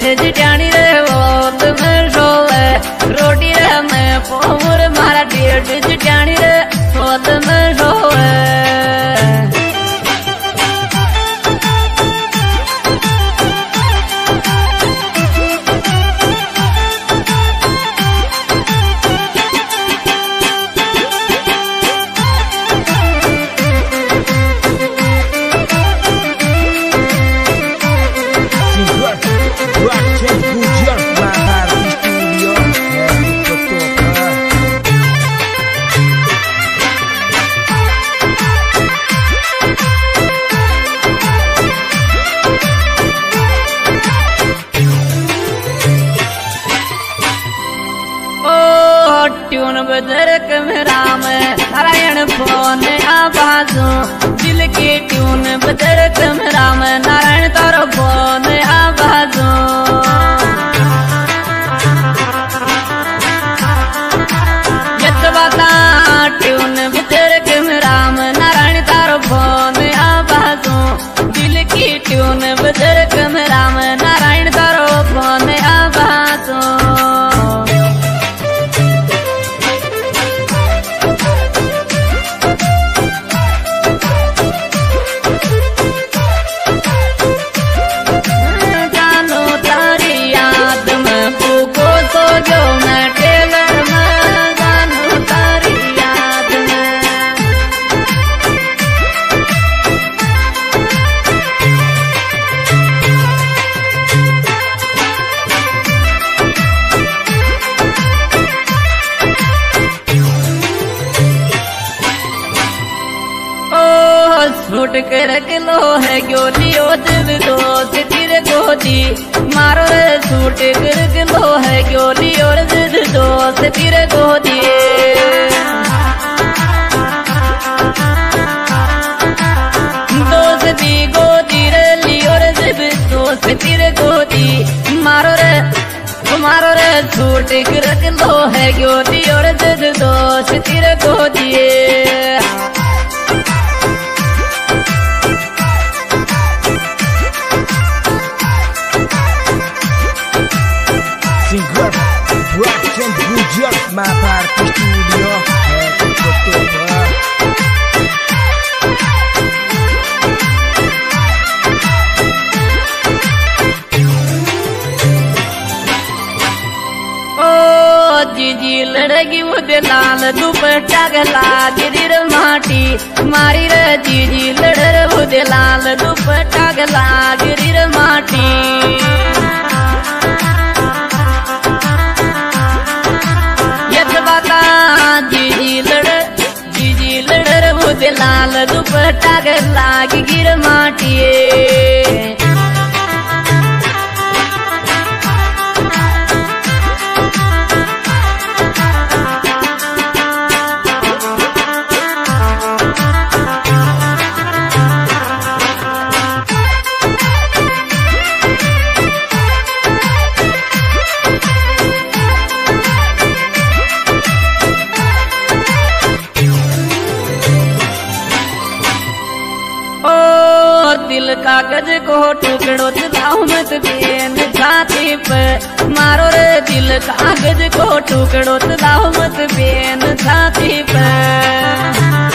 जेठ जिठानी रे वो तुम्हें सोवे रोटी रे मैं पोमुर मारा जेठ जिठानी रे वो तुम्हें सोवे ट्यून बजरक में राम नारायण फोन आवाजो दिल की ट्यून बजरक में राम नारायण तारो फोन आवाजो यत्वाता ट्यून बजरक में राम नारायण तारो फोन आवाजो दिल की ट्यून बजरक में राम नारायण तारो फोन आवाजो छूट कर किलो है गोलियो दिल दोस्त तिर गोदी मारो रे छूट कर किलो है गोलियो दिल दोस्त तिर गोदी दोस्ती गोदी रे लियो रे दिल दोस्त तिर गोदी मारो रे छूट कर किलो है गोलियो दिल दोस्त तिर गोदी Ma parte studio जीजी लड़गी वो लाल दुपट्टा गला गिर माटी मारी रे जीजी लड़ वो लाल दुपट्टा गला गिर माटी जीजी लड़ वो लाल दुपट्टा गला गिर माटी दिल कागज को टुकड़ो चलाओ मत बेन छाती पर मारो रे दिल कागज को टुकड़ो चलाओ मत बेन छाती पर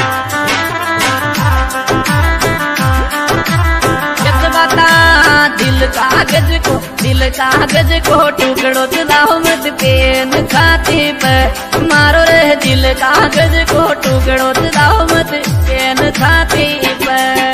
बता दिल कागज को टुकड़ो चलाओ मत बेन छाती पर मारो रे दिल कागज को टुकड़ो चलाओ मत बेन छाती पर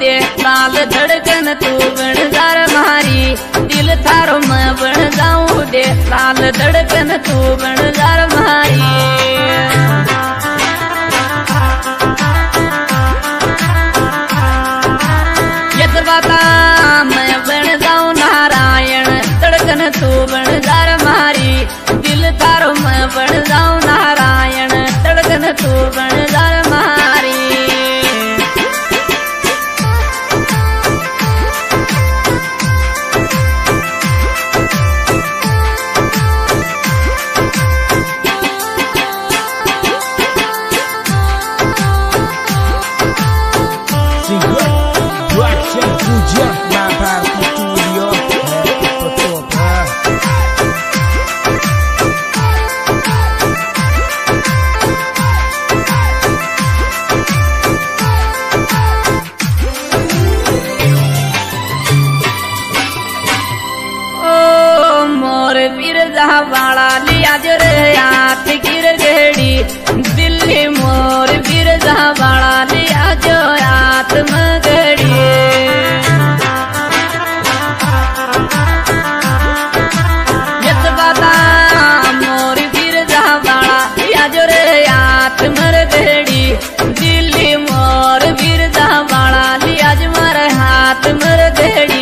दे लाल धड़कन तू बन जार मारी दिल थारो मैं बन जाऊं दे लाल धड़कन तू बन जार मारी बन जाऊं नारायण, धड़कन तू बन जा मारी। वाला लिया जो रे हाथ गिर गड़ी, दिल्ली मोर बिरजा वाला लिया जो हाथ मगड़ी। यत बाता मोर बिरजा वाला लिया जो रे हाथ मर गड़ी, दिल्ली मोर बिरजा वाला लिया जो मारे हाथ मर गड़ी।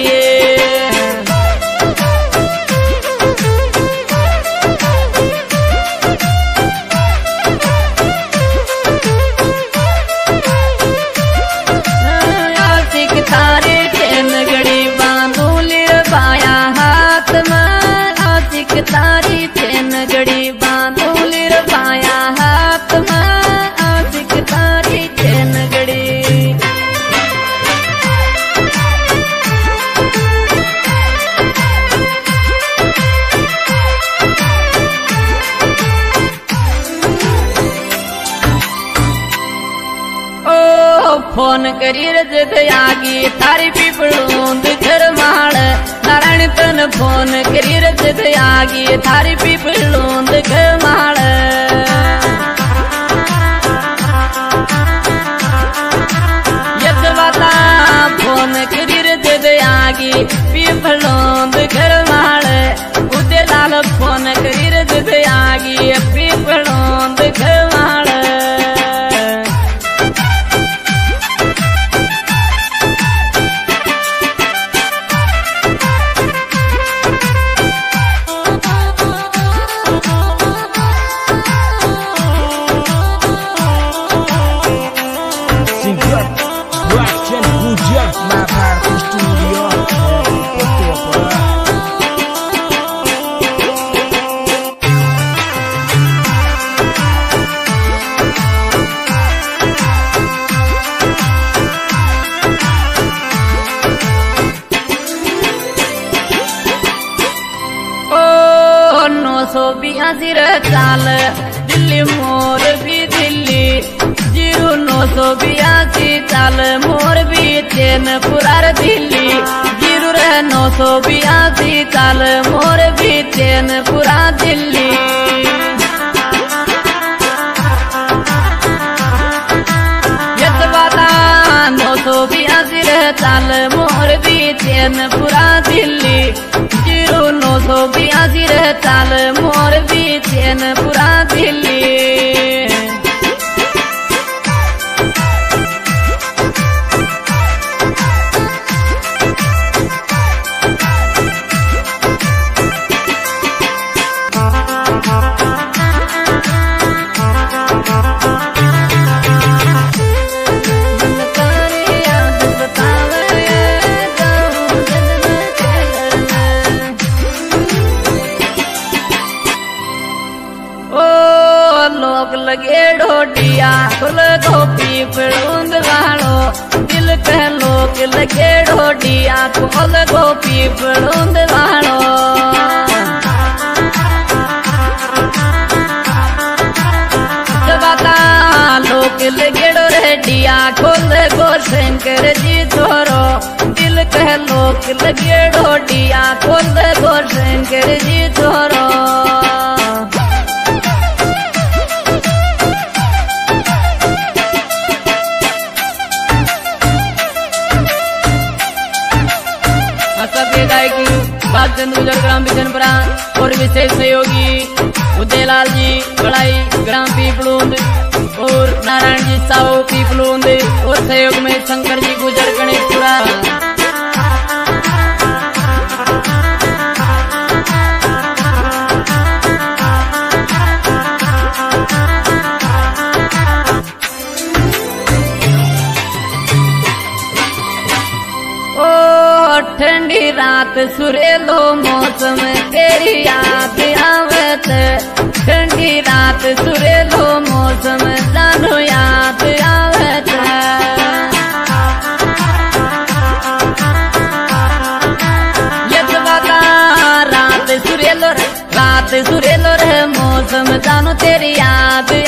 तारी चैन गड़ी बांधूली पाया हाथ में, आशिक तारी चैन गड़ी। ओ फोन करी रजत आगी थारी पीपळूंद घर माळ, नारायण तन फोन करी रजत आगी थारी पीपळूंद घर माळ। यत बाता फोन करी रजत आगी पीपळूंद घर माळ, उदे लाल फोन करी रजत आगी पीपळूंद घर माळ। सो बियासी चाल दिल्ली मोर भी दिल्ली, 0982 चाल मोर भी चैन पुरार दिल्ली, 0982 चाल मोर भी चैन पुरा दिल्ली। यत बाता 982 चाल मोर भी चैन पुरा दिल्ली, 0982 चाल मोर भी चैन पुरा दिल्ली। लगे ढोडिया खुल गोपी पड़ूंद वालो, दिल के लोग लगे ढोडिया खुल गोपी पड़ूंद वालो। बता लोग लगे रेडिया खोल गो शंकर जी छोरो, दिल के लोग लगे ढोडिया खोल गो शंकर जी छोरो। बागचंद गुजर ग्राम बिशनपुरा और विशेष सहयोगी उदयलाल जी बड़ाई ग्राम पीपलूंद और नारायण जी साहू पीपलूंद और सहयोग में शंकर जी गुजर गणेशपुरा। रात सुरेलो मौसम तेरी याद आवत ठंडी रात सुरेलो मौसम जानो याद आवत रात सुरेलो रे मौसम जानो तेरी याद